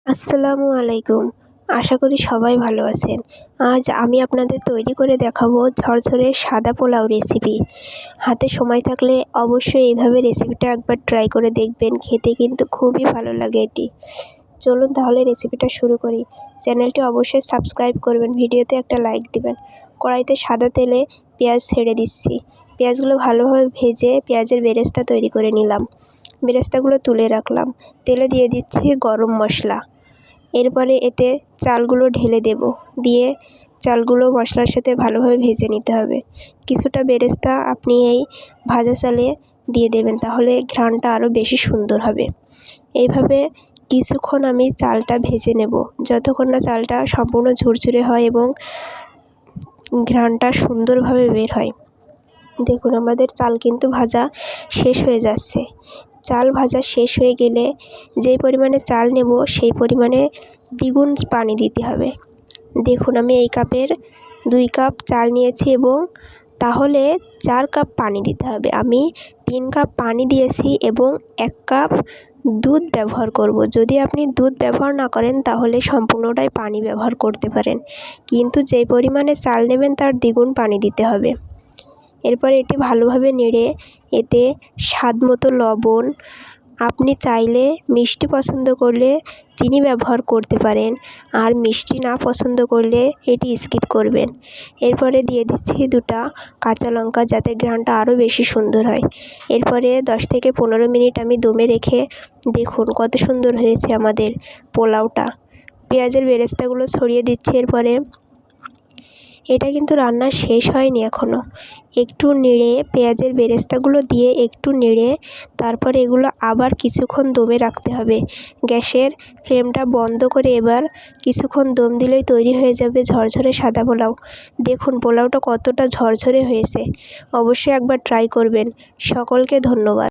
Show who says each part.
Speaker 1: আসসালামু আলাইকুম। আশা করি সবাই ভালো আছেন। আজ আমি আপনাদের তৈরি করে দেখাবো ঝরঝরে সাদা পোলাও রেসিপি। হাতে সময় থাকলে অবশ্যই এইভাবে রেসিপিটা একবার ট্রাই করে দেখবেন, খেতে কিন্তু খুবই ভালো লাগে এটি। চলুন তাহলে রেসিপিটা শুরু করি। চ্যানেলটি অবশ্যই সাবস্ক্রাইব করবেন, ভিডিওতে একটা লাইক দিবেন। কড়াইতে সাদা তেলে পেঁয়াজ ছেড়ে দিচ্ছি। পেঁয়াজগুলো ভালোভাবে ভেজে পেঁয়াজের বেরেস্তা তৈরি করে নিলাম। বেরেস্তাগুলো তুলে রাখলাম। তেলে দিয়ে দিচ্ছি গরম মশলা। এরপরে এতে চালগুলো ঢেলে দেব, দিয়ে চালগুলো মশলার সাথে ভালোভাবে ভেজে নিতে হবে। কিছুটা বেরেস্তা আপনি এই ভাজা চালে দিয়ে দেবেন, তাহলে ঘ্রাণটা আরও বেশি সুন্দর হবে। এইভাবে কিছুক্ষণ আমি চালটা ভেজে নেব, যতক্ষণ না চালটা সম্পূর্ণ ঝুরঝুরে হয় এবং ঘ্রাণটা সুন্দরভাবে বের হয়। দেখুন আমাদের চাল কিন্তু ভাজা শেষ হয়ে যাচ্ছে। চাল ভাজা শেষ হয়ে গেলে যেই পরিমাণে চাল নেব সেই পরিমাণে দ্বিগুণ পানি দিতে হবে। দেখুন আমি এই কাপের 2 কাপ চাল নিয়েছি এবং তাহলে 4 কাপ পানি দিতে হবে। আমি 3 কাপ পানি দিয়েছি এবং 1 কাপ দুধ ব্যবহার করব। যদি আপনি দুধ ব্যবহার না করেন তাহলে সম্পূর্ণটাই পানি ব্যবহার করতে পারেন, কিন্তু যেই পরিমাণে চাল নেবেন তার দ্বিগুণ পানি দিতে হবে। এরপর এটি ভালোভাবে নেড়ে এতে স্বাদমতো লবণ, আপনি চাইলে মিষ্টি পছন্দ করলে চিনি ব্যবহার করতে পারেন, আর মিষ্টি না পছন্দ করলে এটি স্কিপ করবেন। এরপরে দিয়ে দিচ্ছি 2টা কাঁচা লঙ্কা, যাতে ঘ্রাণটা আরও বেশি সুন্দর হয়। এরপরে 10 থেকে 15 মিনিট আমি দমে রেখে দেখুন কত সুন্দর হয়েছে আমাদের পোলাওটা। পেঁয়াজের বেরেস্তাগুলো ছড়িয়ে দিচ্ছি। এরপরে এটা কিন্তু রান্না শেষ হয়নি এখনও। একটু নেড়ে পেঁয়াজের বেরেস্তাগুলো দিয়ে একটু নেড়ে তারপর এগুলো আবার কিছুক্ষণ দমে রাখতে হবে। গ্যাসের ফ্লেমটা বন্ধ করে এবার কিছুক্ষণ দম দিলেই তৈরি হয়ে যাবে ঝরঝরে সাদা পোলাও। দেখুন পোলাওটা কতটা ঝরঝরে হয়েছে। অবশ্যই একবার ট্রাই করবেন। সকলকে ধন্যবাদ।